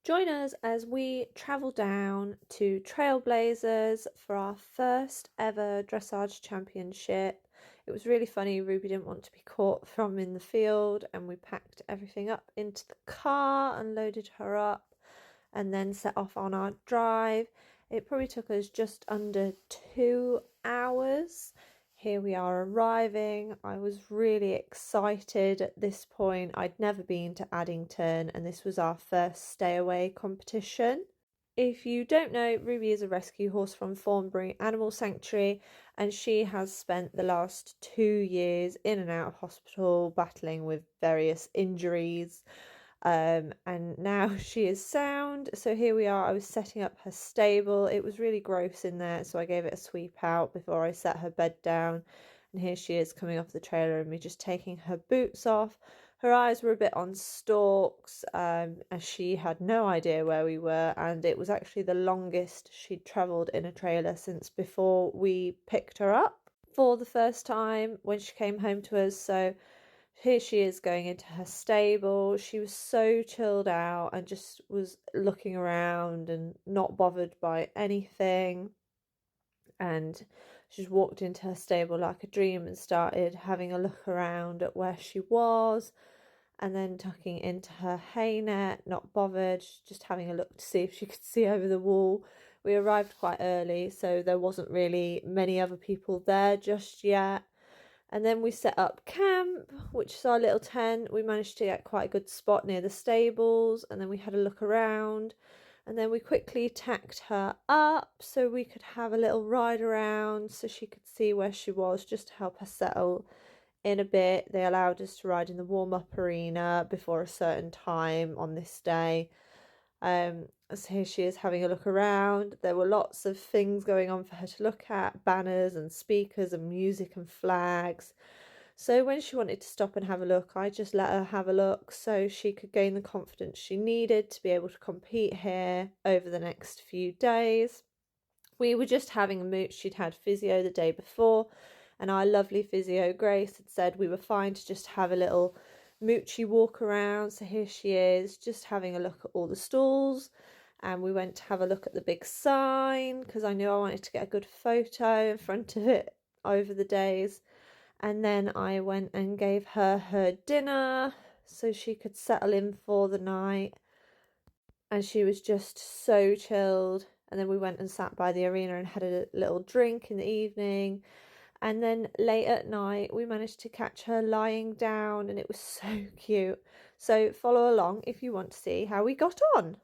Join us as we travel down to Trailblazers for our first ever dressage championship. It was really funny. Ruby didn't want to be caught from in the field, and we packed everything up into the car and loaded her up and then set off on our drive. It probably took us just under 2 hours. Here we are arriving. I was really excited at this point. I'd never been to Addington, and this was our first stay away competition. If you don't know, Ruby is a rescue horse from Thornbury Animal Sanctuary, and she has spent the last 2 years in and out of hospital battling with various injuries. And now she is sound. So here we are. I was setting up her stable. It was really gross in there, so I gave it a sweep out before I set her bed down. And here she is coming off the trailer and me just taking her boots off. Her eyes were a bit on stalks, as she had no idea where we were, and it was actually the longest she'd travelled in a trailer since before we picked her up for the first time when she came home to us. So here she is going into her stable. She was so chilled out and just was looking around and not bothered by anything. And she just walked into her stable like a dream and started having a look around at where she was, and then tucking into her hay net, not bothered, just having a look to see if she could see over the wall. We arrived quite early, so there wasn't really many other people there just yet. And then we set up camp, which is our little tent. We managed to get quite a good spot near the stables, and then we had a look around. And then we quickly tacked her up so we could have a little ride around so she could see where she was, just to help her settle in a bit. They allowed us to ride in the warm-up arena before a certain time on this day. So here she is having a look around. There were lots of things going on for her to look at, banners and speakers and music and flags. So when she wanted to stop and have a look, I just let her have a look so she could gain the confidence she needed to be able to compete here over the next few days. We were just having a mooch. She'd had physio the day before, and our lovely physio Grace had said we were fine to just have a little moochy walk around. So here she is just having a look at all the stalls, and we went to have a look at the big sign because I knew I wanted to get a good photo in front of it over the days. And then I went and gave her dinner so she could settle in for the night, and she was just so chilled. And then we went and sat by the arena and had a little drink in the evening. And then late at night, we managed to catch her lying down, and it was so cute. So follow along if you want to see how we got on.